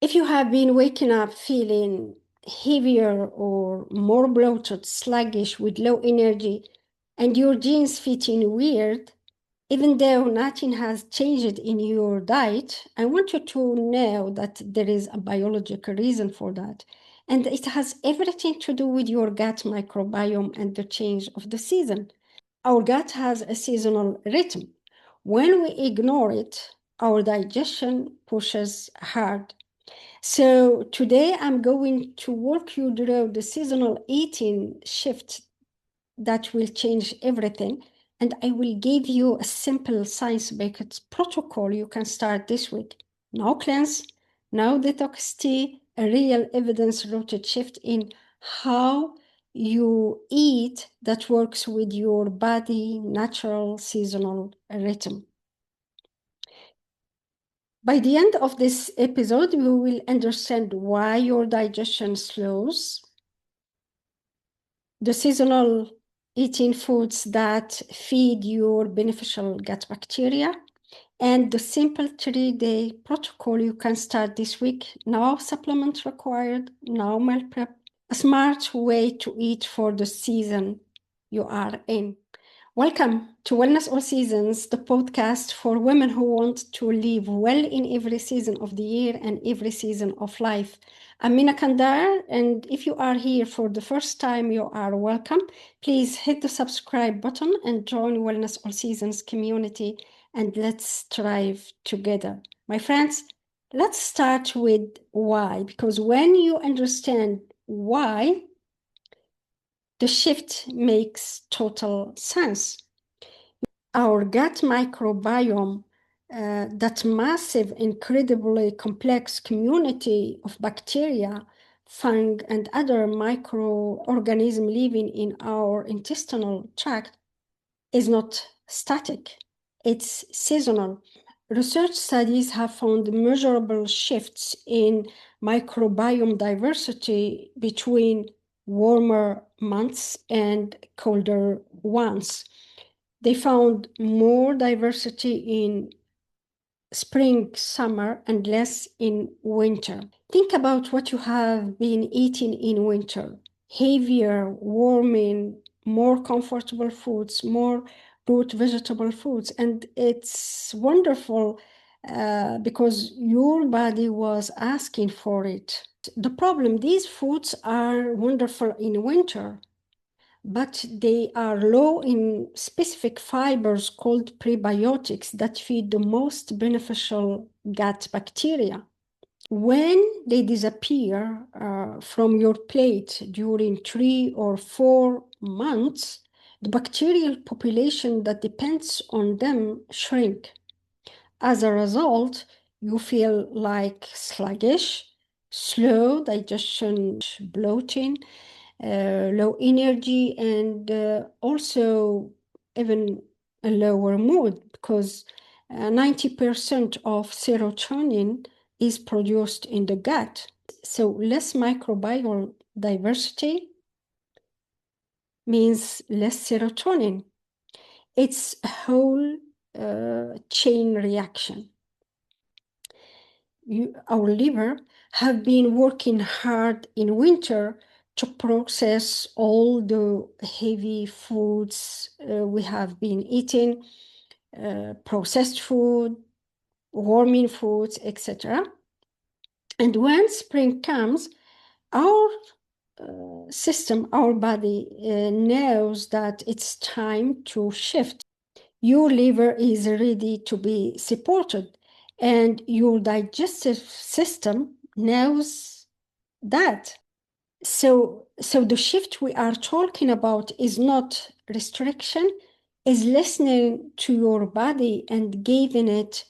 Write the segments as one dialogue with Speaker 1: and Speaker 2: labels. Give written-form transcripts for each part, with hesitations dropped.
Speaker 1: If you have been waking up feeling heavier or more bloated, sluggish, with low energy, and your genes fitting weird, even though nothing has changed in your diet, I want you to know that there is a biological reason for that. And it has everything to do with your gut microbiome and the change of the season. Our gut has a seasonal rhythm. When we ignore it, our digestion pushes hard. So today I'm going to walk you through the seasonal eating shift that will change everything. And I will give you a simple science-based protocol you can start this week. No cleanse, no detox tea, a real evidence-rooted shift in how you eat that works with your body natural seasonal rhythm. By the end of this episode, you will understand why your digestion slows, the seasonal eating foods that feed your beneficial gut bacteria, and the simple 3-day protocol you can start this week. No supplement required, no meal prep. A smart way to eat for the season you are in. Welcome to Wellness All Seasons, the podcast for women who want to live well in every season of the year and every season of life. I'm Mina Qandar, and if you are here for the first time, you are welcome. Please hit the subscribe button and join Wellness All Seasons community, and let's thrive together. My friends, let's start with why, because when you understand why, the shift makes total sense. Our gut microbiome, that massive, incredibly complex community of bacteria, fungi, and other microorganisms living in our intestinal tract, is not static. It's seasonal. Research studies have found measurable shifts in microbiome diversity between warmer months and colder ones. They found more diversity in spring, summer, and less in winter. Think about what you have been eating in winter. Heavier, warming, more comfortable foods, more root vegetable foods. And it's wonderful because your body was asking for it. The problem, these foods are wonderful in winter, but they are low in specific fibers called prebiotics that feed the most beneficial gut bacteria. When they disappear from your plate during 3 or 4 months, the bacterial population that depends on them shrink. As a result, you feel like sluggish, slow digestion, bloating, low energy, and also even a lower mood, because 90% of serotonin is produced in the gut. So less microbial diversity means less serotonin. It's a whole chain reaction. Our liver have been working hard in winter to process all the heavy foods we have been eating, processed food, warming foods, etc. And when spring comes, our system, our body knows that it's time to shift. Your liver is ready to be supported, and your digestive system knows that. So the shift we are talking about is not restriction, is listening to your body and giving it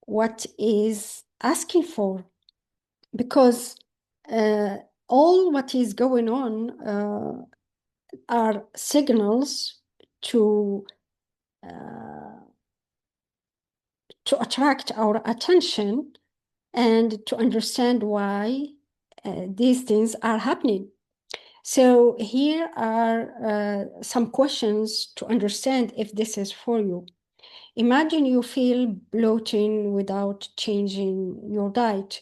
Speaker 1: what is asking for. Because all what is going on are signals to attract our attention and to understand why these things are happening. So here are some questions to understand if this is for you. Imagine you feel bloating without changing your diet.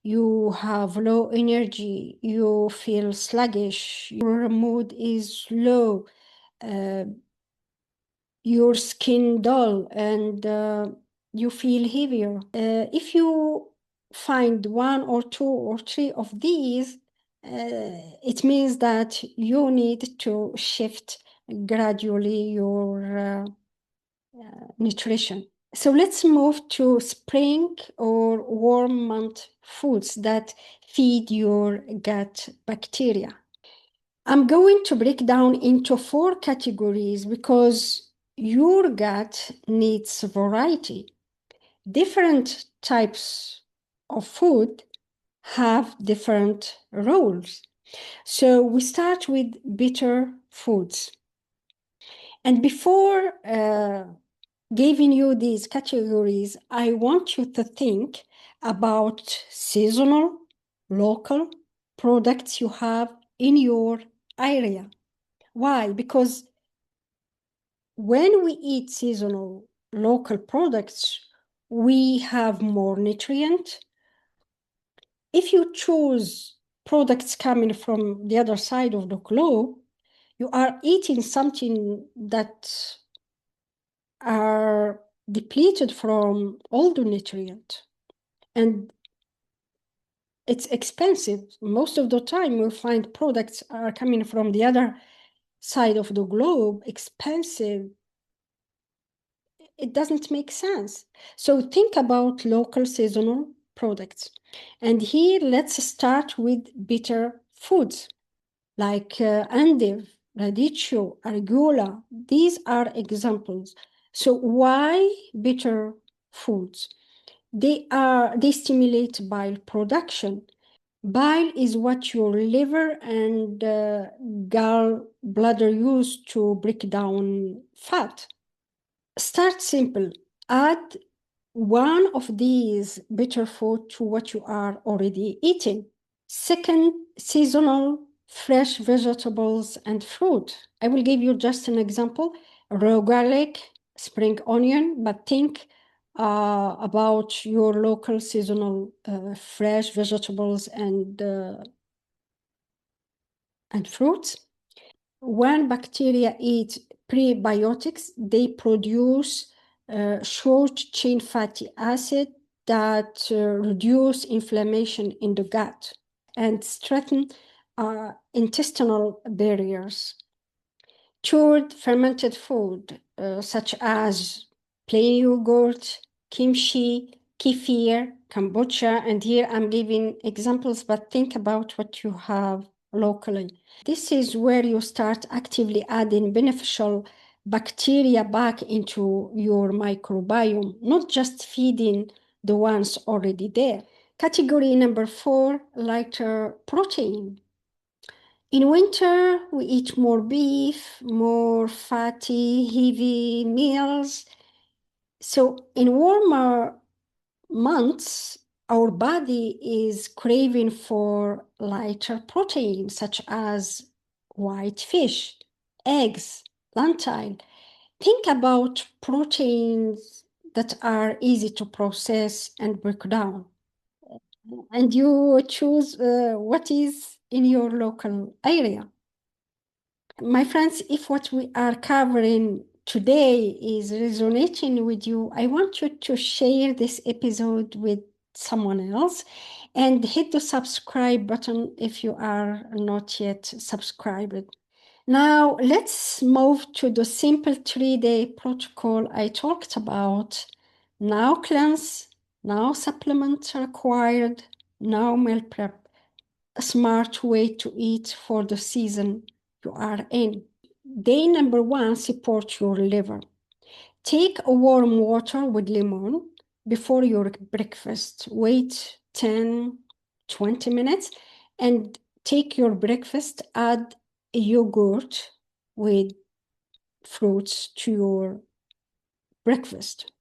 Speaker 1: you have low energy, you feel sluggish, your mood is low, your skin dull, and you feel heavier. If you find one or two or three of these, it means that you need to shift gradually your nutrition. So let's move to spring or warm month foods that feed your gut bacteria. I'm going to break down into 4 categories because your gut needs variety. Different types of food have different roles. So we start with bitter foods. And before giving you these categories, I want you to think about seasonal, local products you have in your area. Why? Because when we eat seasonal, local products, we have more nutrient. If you choose products coming from the other side of the globe, you are eating something that are depleted from all the nutrient, and it's expensive. Most of the time we find products are coming from the other side of the globe, expensive. It doesn't make sense. So think about local seasonal products. And here let's start with bitter foods like endive, radicchio, arugula. These are examples. So why bitter foods? They stimulate bile production. Bile is what your liver and gallbladder use to break down fat. Start simple. Add one of these bitter food to what you are already eating. Second, seasonal fresh vegetables and fruit. I will give you just an example. Raw garlic, spring onion, but think about your local seasonal fresh vegetables and fruits. When bacteria eat prebiotics, they produce short-chain fatty acid that reduce inflammation in the gut and strengthen intestinal barriers. Cured fermented food, such as plain yogurt, kimchi, kefir, kombucha, and here I'm giving examples, but think about what you have locally. This is where you start actively adding beneficial bacteria back into your microbiome, not just feeding the ones already there. Category number 4, lighter protein. In winter, we eat more beef, more fatty, heavy meals. So in warmer months, our body is craving for lighter protein, such as white fish, eggs, lentil. Think about proteins that are easy to process and break down. And you choose what is in your local area. My friends, if what we are covering today is resonating with you, I want you to share this episode with someone else and hit the subscribe button if you are not yet subscribed. Now, let's move to the simple 3-day protocol I talked about. Now cleanse, now supplement required, now meal prep. A smart way to eat for the season you are in. Day number 1, support your liver. Take a warm water with lemon before your breakfast. Wait 10, 20 minutes and take your breakfast. Add yogurt with fruits to your breakfast.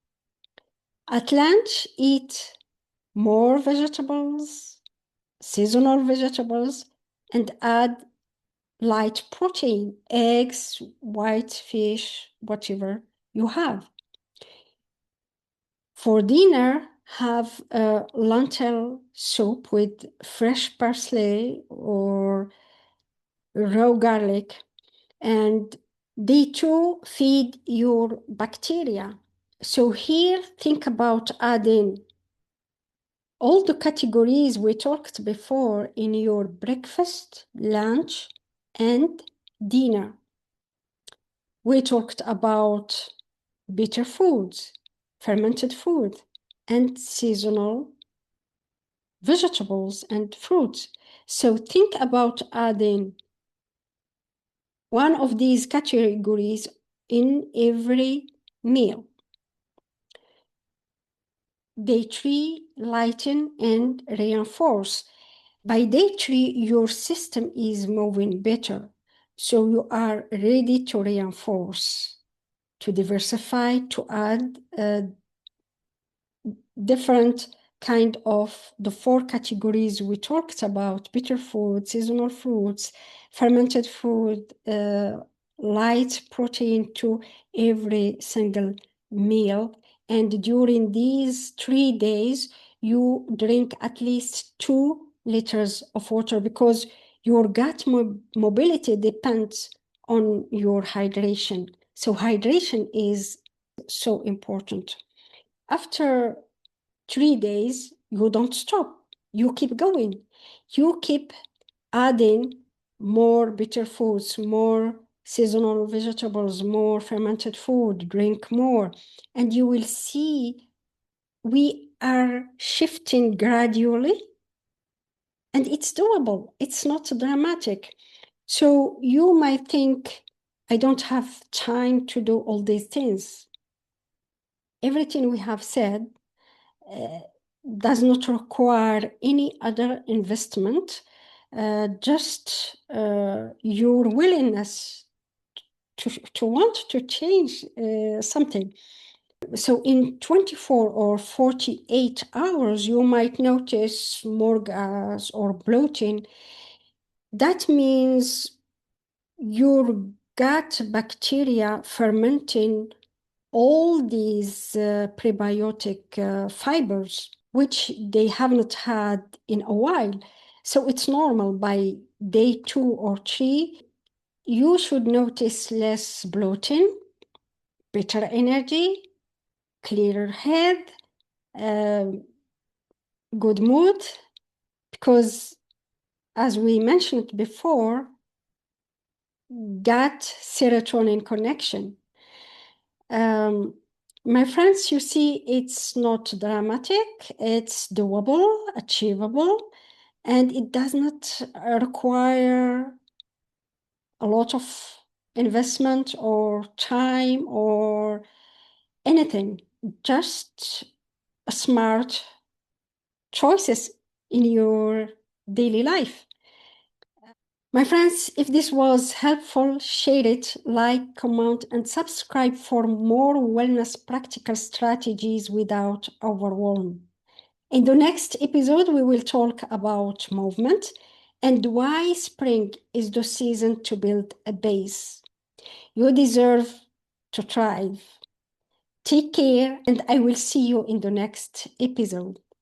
Speaker 1: At lunch, eat more vegetables, seasonal vegetables, and add light protein, eggs, white fish, whatever you have. For dinner, have a lentil soup with fresh parsley or raw garlic, and they too feed your bacteria. So here, think about adding all the categories we talked before in your breakfast, lunch, and dinner. We talked about bitter foods, fermented food, and seasonal vegetables and fruits. So think about adding one of these categories in every meal. Day 3, lighten and reinforce. By day 3, your system is moving better. So you are ready to reinforce, to diversify, to add different kind of the 4 categories we talked about: bitter food, seasonal fruits, fermented food, light protein to every single meal. And during these 3 days, you drink at least 2 liters of water, because your gut mobility depends on your hydration. So hydration is so important. After 3 days, you don't stop. You keep going. You keep adding more bitter foods, more seasonal vegetables, more fermented food, drink more, and you will see we are shifting gradually, and it's doable. It's not dramatic. So you might think, I don't have time to do all these things. Everything we have said does not require any other investment, just your willingness to want to change something. So in 24 or 48 hours, you might notice more gas or bloating. That means your gut bacteria fermenting all these prebiotic fibers, which they haven't had in a while. So it's normal. By day 2 or 3, you should notice less bloating, better energy, clearer head, good mood, because as we mentioned before, gut serotonin connection. My friends, you see, it's not dramatic, it's doable, achievable, and it does not require a lot of investment or time or anything, just smart choices in your daily life. My friends, if this was helpful, share it, like, comment, and subscribe for more wellness practical strategies without overwhelm. In the next episode, we will talk about movement and why spring is the season to build a base. You deserve to thrive. Take care, and I will see you in the next episode.